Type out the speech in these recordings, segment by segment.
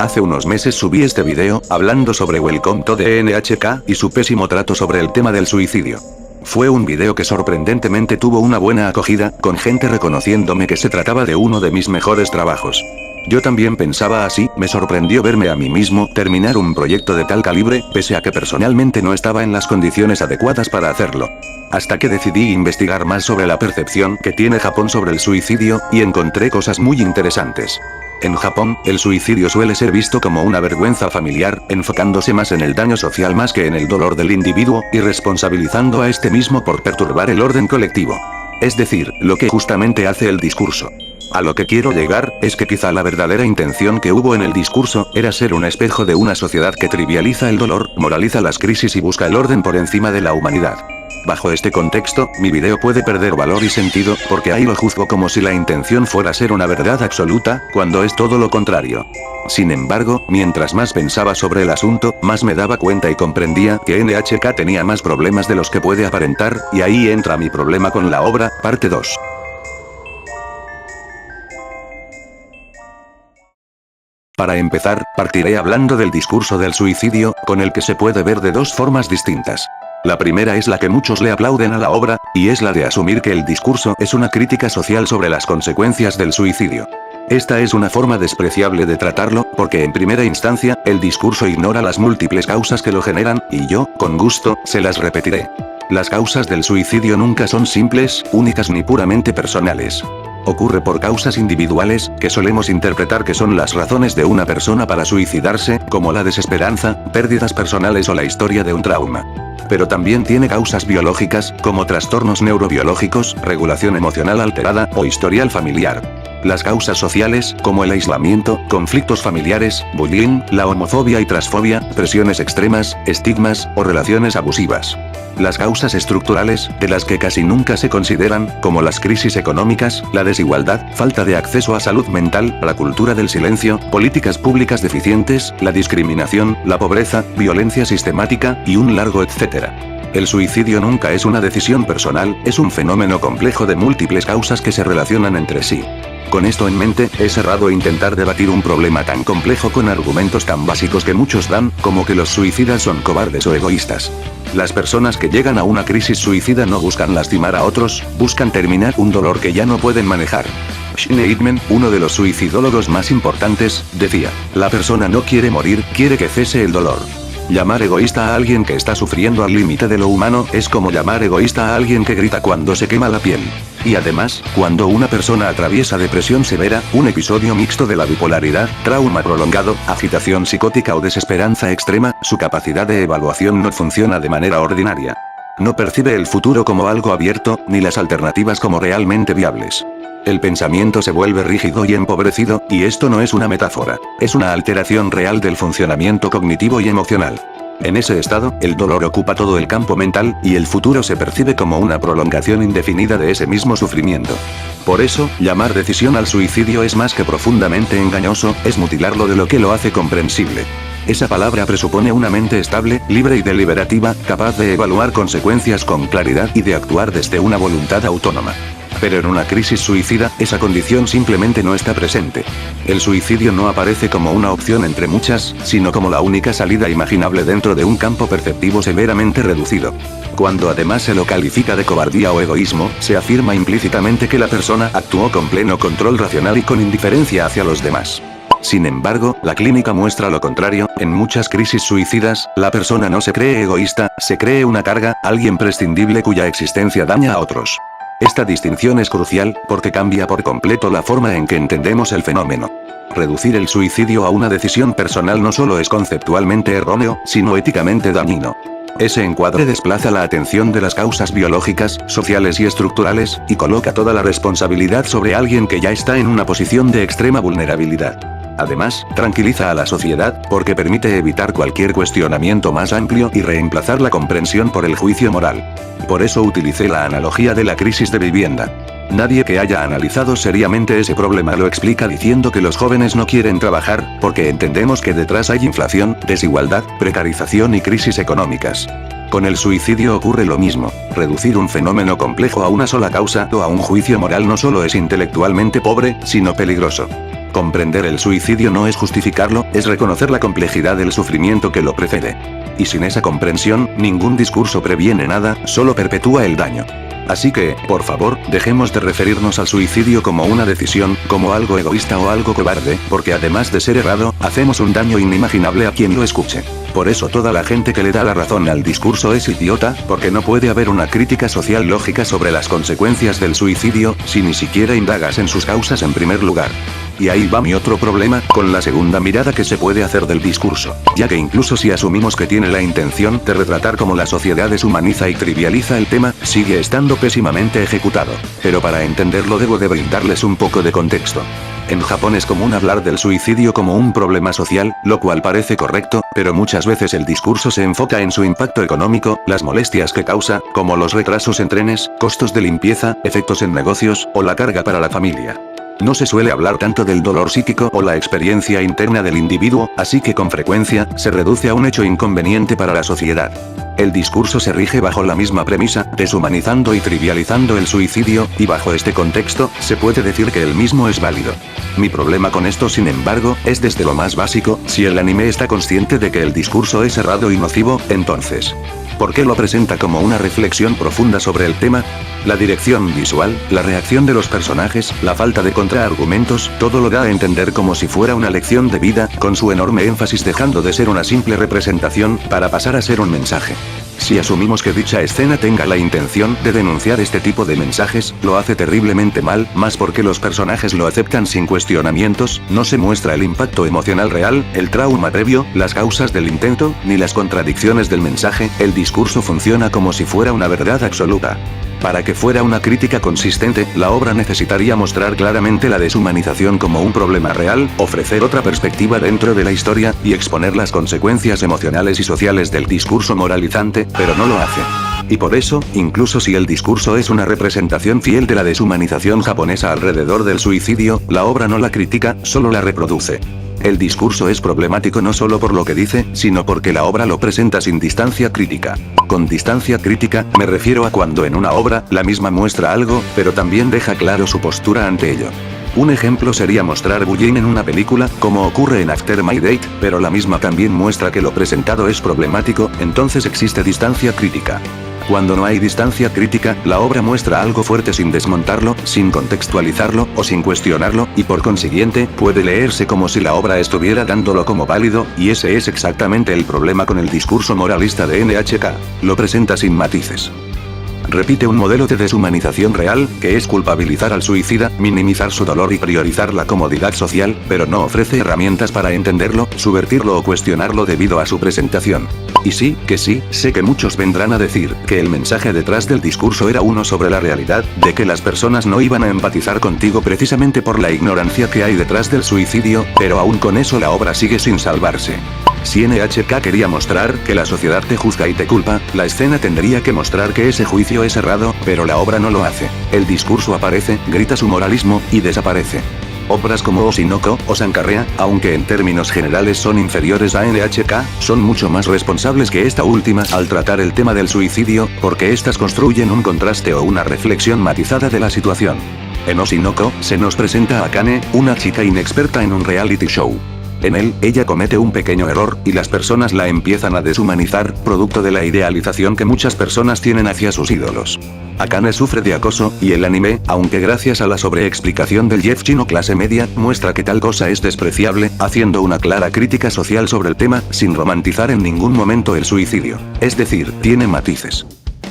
Hace unos meses subí este video, hablando sobre Welcome to the NHK, y su pésimo trato sobre el tema del suicidio. Fue un video que sorprendentemente tuvo una buena acogida, con gente reconociéndome que se trataba de uno de mis mejores trabajos. Yo también pensaba así, me sorprendió verme a mí mismo terminar un proyecto de tal calibre, pese a que personalmente no estaba en las condiciones adecuadas para hacerlo. Hasta que decidí investigar más sobre la percepción que tiene Japón sobre el suicidio, y encontré cosas muy interesantes. En Japón, el suicidio suele ser visto como una vergüenza familiar, enfocándose más en el daño social más que en el dolor del individuo, y responsabilizando a este mismo por perturbar el orden colectivo. Es decir, lo que justamente hace el discurso. A lo que quiero llegar, es que quizá la verdadera intención que hubo en el discurso, era ser un espejo de una sociedad que trivializa el dolor, moraliza las crisis y busca el orden por encima de la humanidad. Bajo este contexto, mi video puede perder valor y sentido, porque ahí lo juzgo como si la intención fuera ser una verdad absoluta, cuando es todo lo contrario. Sin embargo, mientras más pensaba sobre el asunto, más me daba cuenta y comprendía que NHK tenía más problemas de los que puede aparentar, y ahí entra mi problema con la obra, parte 2. Para empezar, partiré hablando del discurso del suicidio, con el que se puede ver de dos formas distintas. La primera es la que muchos le aplauden a la obra, y es la de asumir que el discurso es una crítica social sobre las consecuencias del suicidio. Esta es una forma despreciable de tratarlo, porque en primera instancia, el discurso ignora las múltiples causas que lo generan, y yo, con gusto, se las repetiré. Las causas del suicidio nunca son simples, únicas ni puramente personales. Ocurre por causas individuales, que solemos interpretar que son las razones de una persona para suicidarse, como la desesperanza, pérdidas personales o la historia de un trauma. Pero también tiene causas biológicas, como trastornos neurobiológicos, regulación emocional alterada o historial familiar. Las causas sociales, como el aislamiento, conflictos familiares, bullying, la homofobia y transfobia, presiones extremas, estigmas, o relaciones abusivas. Las causas estructurales, de las que casi nunca se consideran, como las crisis económicas, la desigualdad, falta de acceso a salud mental, la cultura del silencio, políticas públicas deficientes, la discriminación, la pobreza, violencia sistemática, y un largo etcétera. El suicidio nunca es una decisión personal, es un fenómeno complejo de múltiples causas que se relacionan entre sí. Con esto en mente, es errado intentar debatir un problema tan complejo con argumentos tan básicos que muchos dan, como que los suicidas son cobardes o egoístas. Las personas que llegan a una crisis suicida no buscan lastimar a otros, buscan terminar un dolor que ya no pueden manejar. Schneidman, uno de los suicidólogos más importantes, decía, la persona no quiere morir, quiere que cese el dolor. Llamar egoísta a alguien que está sufriendo al límite de lo humano es como llamar egoísta a alguien que grita cuando se quema la piel. Y además, cuando una persona atraviesa depresión severa, un episodio mixto de la bipolaridad, trauma prolongado, agitación psicótica o desesperanza extrema, su capacidad de evaluación no funciona de manera ordinaria. No percibe el futuro como algo abierto, ni las alternativas como realmente viables. El pensamiento se vuelve rígido y empobrecido, y esto no es una metáfora, es una alteración real del funcionamiento cognitivo y emocional. En ese estado, el dolor ocupa todo el campo mental, y el futuro se percibe como una prolongación indefinida de ese mismo sufrimiento. Por eso, llamar decisión al suicidio es más que profundamente engañoso, es mutilarlo de lo que lo hace comprensible. Esa palabra presupone una mente estable, libre y deliberativa, capaz de evaluar consecuencias con claridad y de actuar desde una voluntad autónoma. Pero en una crisis suicida, esa condición simplemente no está presente. El suicidio no aparece como una opción entre muchas, sino como la única salida imaginable dentro de un campo perceptivo severamente reducido. Cuando además se lo califica de cobardía o egoísmo, se afirma implícitamente que la persona actuó con pleno control racional y con indiferencia hacia los demás. Sin embargo, la clínica muestra lo contrario, en muchas crisis suicidas, la persona no se cree egoísta, se cree una carga, alguien prescindible cuya existencia daña a otros. Esta distinción es crucial, porque cambia por completo la forma en que entendemos el fenómeno. Reducir el suicidio a una decisión personal no solo es conceptualmente erróneo, sino éticamente dañino. Ese encuadre desplaza la atención de las causas biológicas, sociales y estructurales, y coloca toda la responsabilidad sobre alguien que ya está en una posición de extrema vulnerabilidad. Además, tranquiliza a la sociedad, porque permite evitar cualquier cuestionamiento más amplio y reemplazar la comprensión por el juicio moral. Por eso utilicé la analogía de la crisis de vivienda. Nadie que haya analizado seriamente ese problema lo explica diciendo que los jóvenes no quieren trabajar, porque entendemos que detrás hay inflación, desigualdad, precarización y crisis económicas. Con el suicidio ocurre lo mismo. Reducir un fenómeno complejo a una sola causa o a un juicio moral no solo es intelectualmente pobre, sino peligroso. Comprender el suicidio no es justificarlo, es reconocer la complejidad del sufrimiento que lo precede. Y sin esa comprensión, ningún discurso previene nada, solo perpetúa el daño. Así que, por favor, dejemos de referirnos al suicidio como una decisión, como algo egoísta o algo cobarde, porque además de ser errado, hacemos un daño inimaginable a quien lo escuche. Por eso toda la gente que le da la razón al discurso es idiota, porque no puede haber una crítica social lógica sobre las consecuencias del suicidio, si ni siquiera indagas en sus causas en primer lugar. Y ahí va mi otro problema, con la segunda mirada que se puede hacer del discurso, ya que incluso si asumimos que tiene la intención de retratar cómo la sociedad deshumaniza y trivializa el tema, sigue estando pésimamente ejecutado. Pero para entenderlo debo de brindarles un poco de contexto. En Japón es común hablar del suicidio como un problema social, lo cual parece correcto, pero muchas veces el discurso se enfoca en su impacto económico, las molestias que causa, como los retrasos en trenes, costos de limpieza, efectos en negocios, o la carga para la familia. No se suele hablar tanto del dolor psíquico o la experiencia interna del individuo, así que con frecuencia, se reduce a un hecho inconveniente para la sociedad. El discurso se rige bajo la misma premisa, deshumanizando y trivializando el suicidio, y bajo este contexto, se puede decir que el mismo es válido. Mi problema con esto, sin embargo, es desde lo más básico, si el anime está consciente de que el discurso es errado y nocivo, entonces, ¿por qué lo presenta como una reflexión profunda sobre el tema? La dirección visual, la reacción de los personajes, la falta de contraargumentos, todo lo da a entender como si fuera una lección de vida, con su enorme énfasis dejando de ser una simple representación, para pasar a ser un mensaje. Si asumimos que dicha escena tenga la intención de denunciar este tipo de mensajes, lo hace terriblemente mal, más porque los personajes lo aceptan sin cuestionamientos, no se muestra el impacto emocional real, el trauma previo, las causas del intento, ni las contradicciones del mensaje, el discurso funciona como si fuera una verdad absoluta. Para que fuera una crítica consistente, la obra necesitaría mostrar claramente la deshumanización como un problema real, ofrecer otra perspectiva dentro de la historia, y exponer las consecuencias emocionales y sociales del discurso moralizante, pero no lo hace. Y por eso, incluso si el discurso es una representación fiel de la deshumanización japonesa alrededor del suicidio, la obra no la critica, solo la reproduce. El discurso es problemático no solo por lo que dice, sino porque la obra lo presenta sin distancia crítica. Con distancia crítica, me refiero a cuando en una obra, la misma muestra algo, pero también deja claro su postura ante ello. Un ejemplo sería mostrar bullying en una película, como ocurre en After My Date, pero la misma también muestra que lo presentado es problemático, entonces existe distancia crítica. Cuando no hay distancia crítica, la obra muestra algo fuerte sin desmontarlo, sin contextualizarlo, o sin cuestionarlo, y por consiguiente, puede leerse como si la obra estuviera dándolo como válido, y ese es exactamente el problema con el discurso moralista de NHK. Lo presenta sin matices. Repite un modelo de deshumanización real, que es culpabilizar al suicida, minimizar su dolor y priorizar la comodidad social, pero no ofrece herramientas para entenderlo, subvertirlo o cuestionarlo debido a su presentación. Y sí, sé que muchos vendrán a decir que el mensaje detrás del discurso era uno sobre la realidad, de que las personas no iban a empatizar contigo precisamente por la ignorancia que hay detrás del suicidio, pero aún con eso la obra sigue sin salvarse. Si NHK quería mostrar que la sociedad te juzga y te culpa, la escena tendría que mostrar que ese juicio es errado, pero la obra no lo hace. El discurso aparece, grita su moralismo, y desaparece. Obras como Oshinoko o Sankarea, aunque en términos generales son inferiores a NHK, son mucho más responsables que esta última al tratar el tema del suicidio, porque estas construyen un contraste o una reflexión matizada de la situación. En Oshinoko, se nos presenta a Akane, una chica inexperta en un reality show. En él, ella comete un pequeño error, y las personas la empiezan a deshumanizar, producto de la idealización que muchas personas tienen hacia sus ídolos. Akane sufre de acoso, y el anime, aunque gracias a la sobreexplicación del Jeff chino clase media, muestra que tal cosa es despreciable, haciendo una clara crítica social sobre el tema, sin romantizar en ningún momento el suicidio. Es decir, tiene matices.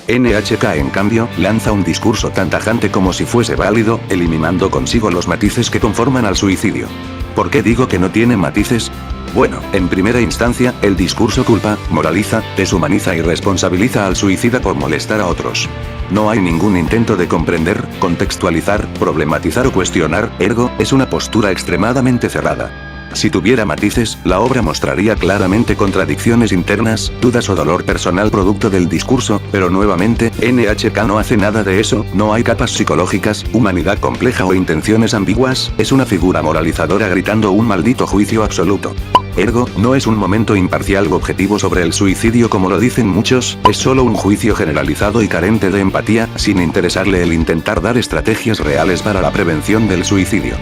NHK en cambio, lanza un discurso tan tajante como si fuese válido, eliminando consigo los matices que conforman al suicidio. ¿Por qué digo que no tiene matices? Bueno, en primera instancia, el discurso culpa, moraliza, deshumaniza y responsabiliza al suicida por molestar a otros. No hay ningún intento de comprender, contextualizar, problematizar o cuestionar, ergo, es una postura extremadamente cerrada. Si tuviera matices, la obra mostraría claramente contradicciones internas, dudas o dolor personal producto del discurso, pero nuevamente, NHK no hace nada de eso, no hay capas psicológicas, humanidad compleja o intenciones ambiguas, es una figura moralizadora gritando un maldito juicio absoluto. Ergo, no es un momento imparcial u objetivo sobre el suicidio como lo dicen muchos, es solo un juicio generalizado y carente de empatía, sin interesarle el intentar dar estrategias reales para la prevención del suicidio.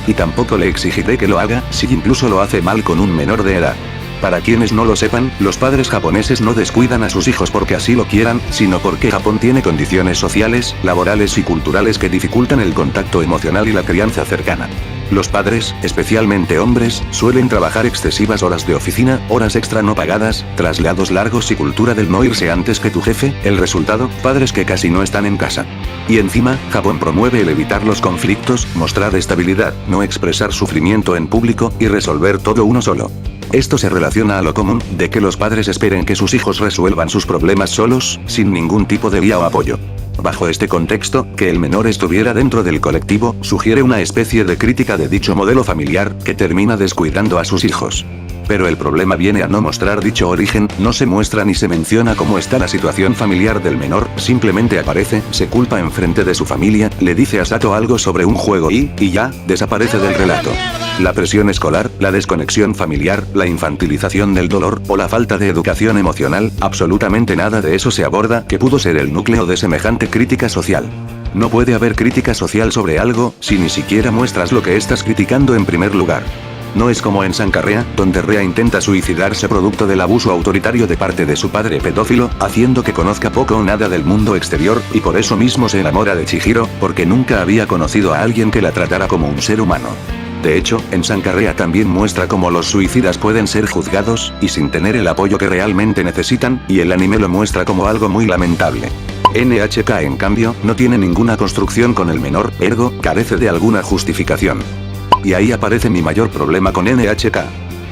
Y tampoco le exigiré que lo haga, si incluso lo hace mal con un menor de edad. Para quienes no lo sepan, los padres japoneses no descuidan a sus hijos porque así lo quieran, sino porque Japón tiene condiciones sociales, laborales y culturales que dificultan el contacto emocional y la crianza cercana. Los padres, especialmente hombres, suelen trabajar excesivas horas de oficina, horas extra no pagadas, traslados largos y cultura del no irse antes que tu jefe. El resultado, padres que casi no están en casa. Y encima, Japón promueve el evitar los conflictos, mostrar estabilidad, no expresar sufrimiento en público, y resolver todo uno solo. Esto se relaciona a lo común, de que los padres esperen que sus hijos resuelvan sus problemas solos, sin ningún tipo de guía o apoyo. Bajo este contexto, que el menor estuviera dentro del colectivo, sugiere una especie de crítica de dicho modelo familiar, que termina descuidando a sus hijos. Pero el problema viene a no mostrar dicho origen, no se muestra ni se menciona cómo está la situación familiar del menor, simplemente aparece, se culpa enfrente de su familia, le dice a Sato algo sobre un juego y ya, desaparece del relato. La presión escolar, la desconexión familiar, la infantilización del dolor, o la falta de educación emocional, absolutamente nada de eso se aborda, que pudo ser el núcleo de semejante crítica social. No puede haber crítica social sobre algo, si ni siquiera muestras lo que estás criticando en primer lugar. No es como en Sankarrea, donde Rea intenta suicidarse producto del abuso autoritario de parte de su padre pedófilo, haciendo que conozca poco o nada del mundo exterior, y por eso mismo se enamora de Chihiro, porque nunca había conocido a alguien que la tratara como un ser humano. De hecho, en Sankarrea también muestra cómo los suicidas pueden ser juzgados, y sin tener el apoyo que realmente necesitan, y el anime lo muestra como algo muy lamentable. NHK en cambio, no tiene ninguna construcción con el menor, ergo, carece de alguna justificación. Y ahí aparece mi mayor problema con NHK.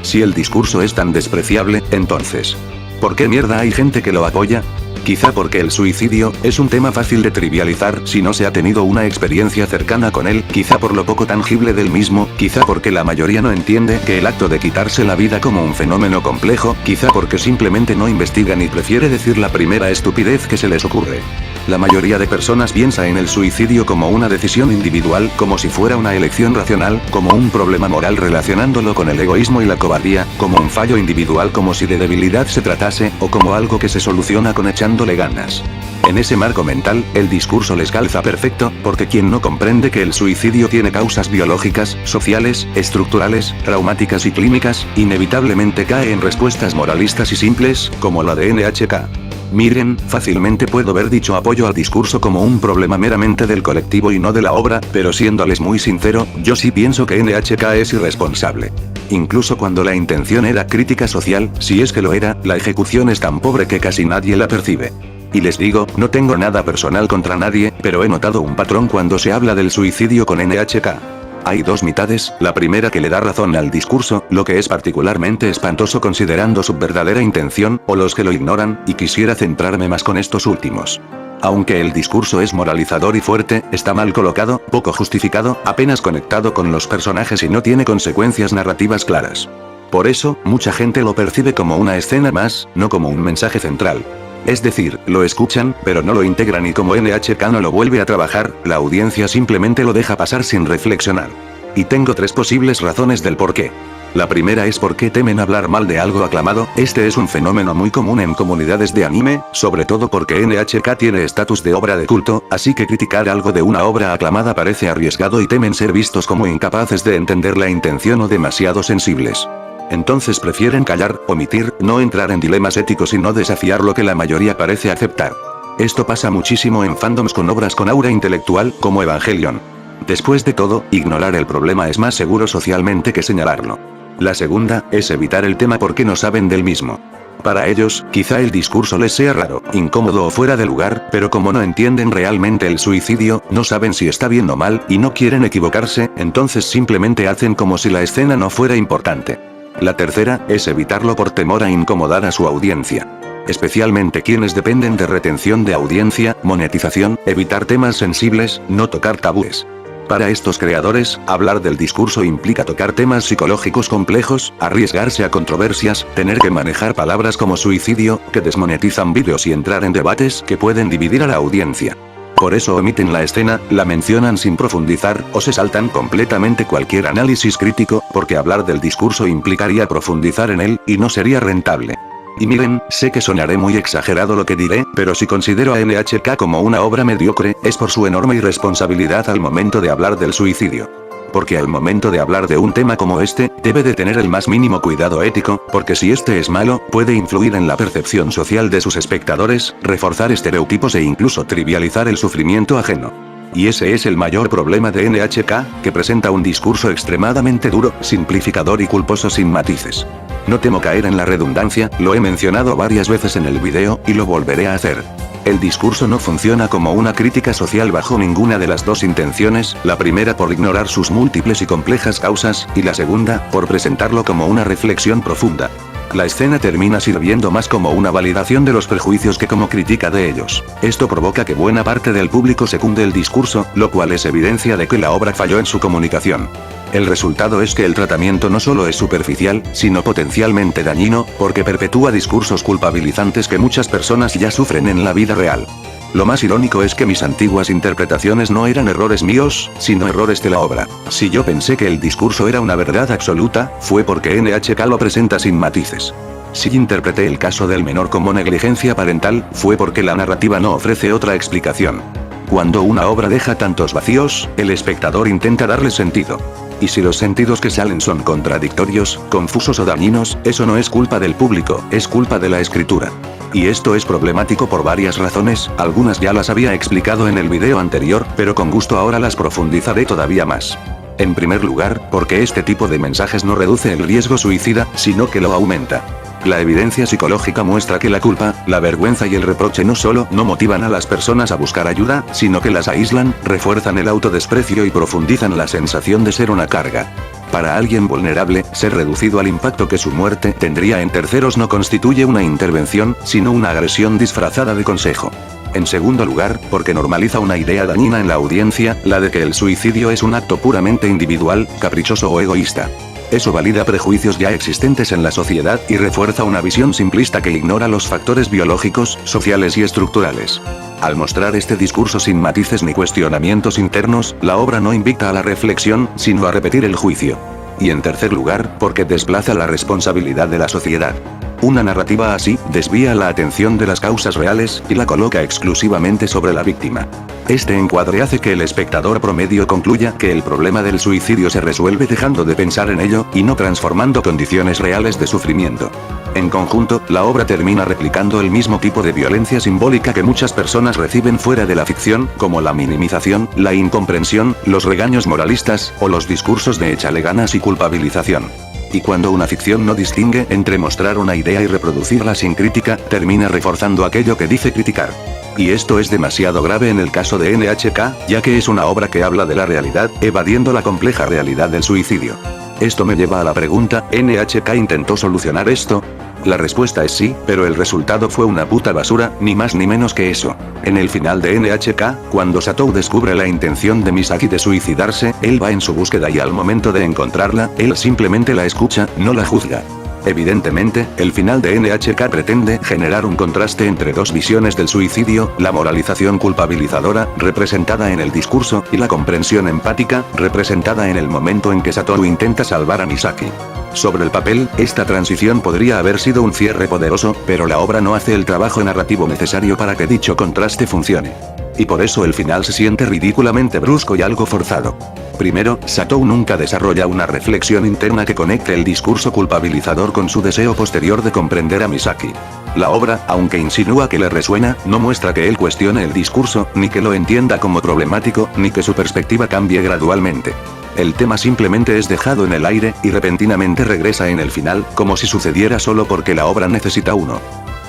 Si el discurso es tan despreciable, entonces, ¿por qué mierda hay gente que lo apoya? Quizá porque el suicidio es un tema fácil de trivializar si no se ha tenido una experiencia cercana con él, quizá por lo poco tangible del mismo, quizá porque la mayoría no entiende que el acto de quitarse la vida como un fenómeno complejo, quizá porque simplemente no investigan y prefiere decir la primera estupidez que se les ocurre. La mayoría de personas piensa en el suicidio como una decisión individual, como si fuera una elección racional, como un problema moral relacionándolo con el egoísmo y la cobardía, como un fallo individual como si de debilidad se tratase, o como algo que se soluciona con echándole ganas. En ese marco mental, el discurso les calza perfecto, porque quien no comprende que el suicidio tiene causas biológicas, sociales, estructurales, traumáticas y clínicas, inevitablemente cae en respuestas moralistas y simples, como la de NHK. Miren, fácilmente puedo ver dicho apoyo al discurso como un problema meramente del colectivo y no de la obra, pero siéndoles muy sincero, yo sí pienso que NHK es irresponsable. Incluso cuando la intención era crítica social, si es que lo era, la ejecución es tan pobre que casi nadie la percibe. Y les digo, no tengo nada personal contra nadie, pero he notado un patrón cuando se habla del suicidio con NHK. Hay dos mitades, la primera que le da razón al discurso, lo que es particularmente espantoso considerando su verdadera intención, o los que lo ignoran, y quisiera centrarme más con estos últimos. Aunque el discurso es moralizador y fuerte, está mal colocado, poco justificado, apenas conectado con los personajes y no tiene consecuencias narrativas claras. Por eso, mucha gente lo percibe como una escena más, no como un mensaje central. Es decir, lo escuchan, pero no lo integran y como NHK no lo vuelve a trabajar, la audiencia simplemente lo deja pasar sin reflexionar. Y tengo tres posibles razones del por qué. La primera es porque temen hablar mal de algo aclamado, este es un fenómeno muy común en comunidades de anime, sobre todo porque NHK tiene estatus de obra de culto, así que criticar algo de una obra aclamada parece arriesgado y temen ser vistos como incapaces de entender la intención o demasiado sensibles. Entonces prefieren callar, omitir, no entrar en dilemas éticos y no desafiar lo que la mayoría parece aceptar. Esto pasa muchísimo en fandoms con obras con aura intelectual, como Evangelion. Después de todo, ignorar el problema es más seguro socialmente que señalarlo. La segunda, es evitar el tema porque no saben del mismo. Para ellos, quizá el discurso les sea raro, incómodo o fuera de lugar, pero como no entienden realmente el suicidio, no saben si está bien o mal, y no quieren equivocarse, entonces simplemente hacen como si la escena no fuera importante. La tercera, es evitarlo por temor a incomodar a su audiencia. Especialmente quienes dependen de retención de audiencia, monetización, evitar temas sensibles, no tocar tabúes. Para estos creadores, hablar del discurso implica tocar temas psicológicos complejos, arriesgarse a controversias, tener que manejar palabras como suicidio, que desmonetizan vídeos y entrar en debates que pueden dividir a la audiencia. Por eso omiten la escena, la mencionan sin profundizar, o se saltan completamente cualquier análisis crítico, porque hablar del discurso implicaría profundizar en él, y no sería rentable. Y miren, sé que sonaré muy exagerado lo que diré, pero si considero a NHK como una obra mediocre, es por su enorme irresponsabilidad al momento de hablar del suicidio. porque al momento de hablar de un tema como este, debe de tener el más mínimo cuidado ético, porque si este es malo, puede influir en la percepción social de sus espectadores, reforzar estereotipos e incluso trivializar el sufrimiento ajeno. Y ese es el mayor problema de NHK, que presenta un discurso extremadamente duro, simplificador y culposo sin matices. No temo caer en la redundancia, lo he mencionado varias veces en el video, y lo volveré a hacer. El discurso no funciona como una crítica social bajo ninguna de las dos intenciones, la primera por ignorar sus múltiples y complejas causas, y la segunda, por presentarlo como una reflexión profunda. La escena termina sirviendo más como una validación de los prejuicios que como crítica de ellos. Esto provoca que buena parte del público secunde el discurso, lo cual es evidencia de que la obra falló en su comunicación. El resultado es que el tratamiento no solo es superficial, sino potencialmente dañino, porque perpetúa discursos culpabilizantes que muchas personas ya sufren en la vida real. Lo más irónico es que mis antiguas interpretaciones no eran errores míos, sino errores de la obra. Si yo pensé que el discurso era una verdad absoluta, fue porque NHK lo presenta sin matices. Si interpreté el caso del menor como negligencia parental, fue porque la narrativa no ofrece otra explicación. Cuando una obra deja tantos vacíos, el espectador intenta darle sentido. Y si los sentidos que salen son contradictorios, confusos o dañinos, eso no es culpa del público, es culpa de la escritura. Y esto es problemático por varias razones, algunas ya las había explicado en el video anterior, pero con gusto ahora las profundizaré todavía más. En primer lugar, porque este tipo de mensajes no reduce el riesgo suicida, sino que lo aumenta. La evidencia psicológica muestra que la culpa, la vergüenza y el reproche no solo no motivan a las personas a buscar ayuda, sino que las aíslan, refuerzan el autodesprecio y profundizan la sensación de ser una carga. Para alguien vulnerable, ser reducido al impacto que su muerte tendría en terceros no constituye una intervención, sino una agresión disfrazada de consejo. En segundo lugar, porque normaliza una idea dañina en la audiencia, la de que el suicidio es un acto puramente individual, caprichoso o egoísta. Eso valida prejuicios ya existentes en la sociedad y refuerza una visión simplista que ignora los factores biológicos, sociales y estructurales. Al mostrar este discurso sin matices ni cuestionamientos internos, la obra no invita a la reflexión, sino a repetir el juicio. Y en tercer lugar, porque desplaza la responsabilidad de la sociedad. Una narrativa así, desvía la atención de las causas reales, y la coloca exclusivamente sobre la víctima. Este encuadre hace que el espectador promedio concluya que el problema del suicidio se resuelve dejando de pensar en ello, y no transformando condiciones reales de sufrimiento. En conjunto, la obra termina replicando el mismo tipo de violencia simbólica que muchas personas reciben fuera de la ficción, como la minimización, la incomprensión, los regaños moralistas, o los discursos de échale ganas y culpabilización. Y cuando una ficción no distingue entre mostrar una idea y reproducirla sin crítica, termina reforzando aquello que dice criticar. Y esto es demasiado grave en el caso de NHK, ya que es una obra que habla de la realidad, evadiendo la compleja realidad del suicidio. Esto me lleva a la pregunta, ¿NHK intentó solucionar esto? La respuesta es sí, pero el resultado fue una puta basura, ni más ni menos que eso. En el final de NHK, cuando Satou descubre la intención de Misaki de suicidarse, él va en su búsqueda y al momento de encontrarla, él simplemente la escucha, no la juzga. Evidentemente, el final de NHK pretende generar un contraste entre dos visiones del suicidio, la moralización culpabilizadora, representada en el discurso, y la comprensión empática, representada en el momento en que Satoru intenta salvar a Misaki. Sobre el papel, esta transición podría haber sido un cierre poderoso, pero la obra no hace el trabajo narrativo necesario para que dicho contraste funcione. Y por eso el final se siente ridículamente brusco y algo forzado. Primero, Satou nunca desarrolla una reflexión interna que conecte el discurso culpabilizador con su deseo posterior de comprender a Misaki. La obra, aunque insinúa que le resuena, no muestra que él cuestione el discurso, ni que lo entienda como problemático, ni que su perspectiva cambie gradualmente. El tema simplemente es dejado en el aire, y repentinamente regresa en el final, como si sucediera solo porque la obra necesita uno.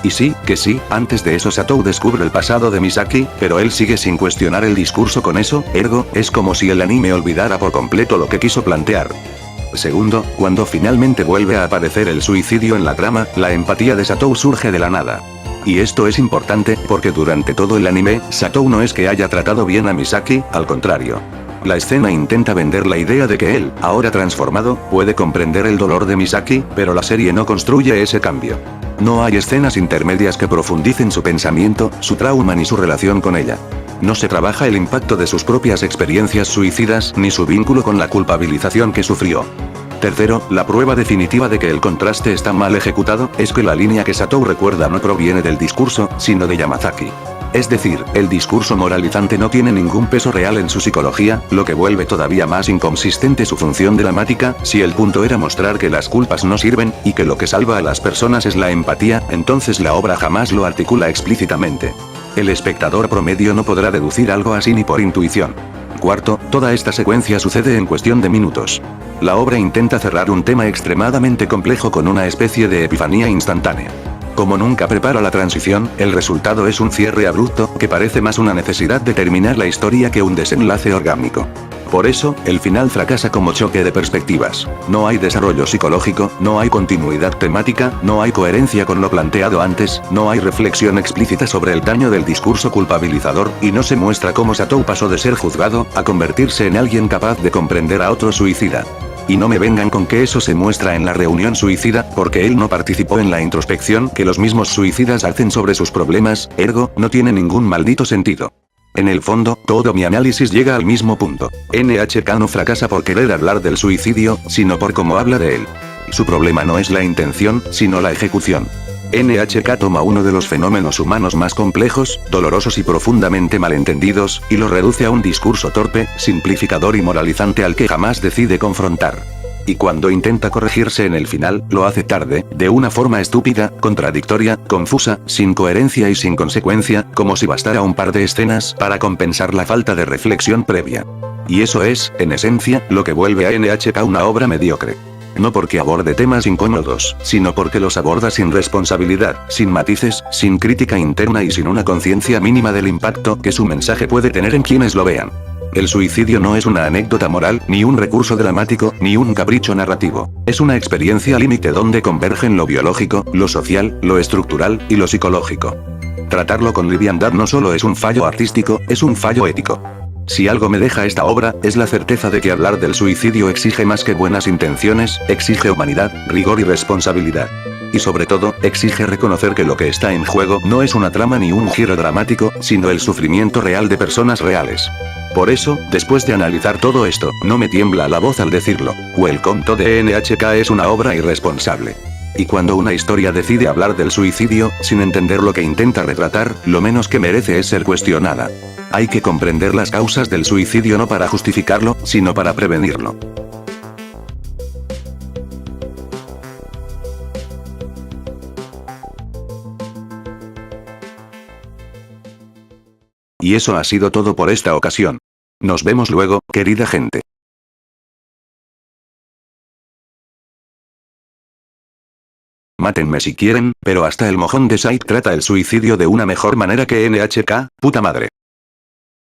Y sí, que sí, antes de eso Satou descubre el pasado de Misaki, pero él sigue sin cuestionar el discurso con eso, ergo, es como si el anime olvidara por completo lo que quiso plantear. Segundo, cuando finalmente vuelve a aparecer el suicidio en la trama, la empatía de Satou surge de la nada. Y esto es importante, porque durante todo el anime, Satou no es que haya tratado bien a Misaki, al contrario. La escena intenta vender la idea de que él, ahora transformado, puede comprender el dolor de Misaki, pero la serie no construye ese cambio. No hay escenas intermedias que profundicen su pensamiento, su trauma ni su relación con ella. No se trabaja el impacto de sus propias experiencias suicidas ni su vínculo con la culpabilización que sufrió. Tercero, la prueba definitiva de que el contraste está mal ejecutado, es que la línea que Satou recuerda no proviene del discurso, sino de Yamazaki. Es decir, el discurso moralizante no tiene ningún peso real en su psicología, lo que vuelve todavía más inconsistente su función dramática. Si el punto era mostrar que las culpas no sirven, y que lo que salva a las personas es la empatía, entonces la obra jamás lo articula explícitamente. El espectador promedio no podrá deducir algo así ni por intuición. Cuarto, toda esta secuencia sucede en cuestión de minutos. La obra intenta cerrar un tema extremadamente complejo con una especie de epifanía instantánea. Como nunca prepara la transición, el resultado es un cierre abrupto, que parece más una necesidad de terminar la historia que un desenlace orgánico. Por eso, el final fracasa como choque de perspectivas. No hay desarrollo psicológico, no hay continuidad temática, no hay coherencia con lo planteado antes, no hay reflexión explícita sobre el daño del discurso culpabilizador, y no se muestra cómo Satou pasó de ser juzgado, a convertirse en alguien capaz de comprender a otro suicida. Y no me vengan con que eso se muestra en la reunión suicida, porque él no participó en la introspección que los mismos suicidas hacen sobre sus problemas, ergo, no tiene ningún maldito sentido. En el fondo, todo mi análisis llega al mismo punto. NHK no fracasa por querer hablar del suicidio, sino por cómo habla de él. Su problema no es la intención, sino la ejecución. NHK toma uno de los fenómenos humanos más complejos, dolorosos y profundamente malentendidos, y lo reduce a un discurso torpe, simplificador y moralizante al que jamás decide confrontar. Y cuando intenta corregirse en el final, lo hace tarde, de una forma estúpida, contradictoria, confusa, sin coherencia y sin consecuencia, como si bastara un par de escenas para compensar la falta de reflexión previa. Y eso es, en esencia, lo que vuelve a NHK una obra mediocre. No porque aborde temas incómodos, sino porque los aborda sin responsabilidad, sin matices, sin crítica interna y sin una conciencia mínima del impacto que su mensaje puede tener en quienes lo vean. El suicidio no es una anécdota moral, ni un recurso dramático, ni un capricho narrativo. Es una experiencia límite donde convergen lo biológico, lo social, lo estructural y lo psicológico. Tratarlo con liviandad no solo es un fallo artístico, es un fallo ético. Si algo me deja esta obra, es la certeza de que hablar del suicidio exige más que buenas intenciones, exige humanidad, rigor y responsabilidad. Y sobre todo, exige reconocer que lo que está en juego no es una trama ni un giro dramático, sino el sufrimiento real de personas reales. Por eso, después de analizar todo esto, no me tiembla la voz al decirlo. Welcome to the NHK es una obra irresponsable. Y cuando una historia decide hablar del suicidio, sin entender lo que intenta retratar, lo menos que merece es ser cuestionada. Hay que comprender las causas del suicidio no para justificarlo, sino para prevenirlo. Y eso ha sido todo por esta ocasión. Nos vemos luego, querida gente. Mátenme si quieren, pero hasta el mojón de Saik trata el suicidio de una mejor manera que NHK, puta madre.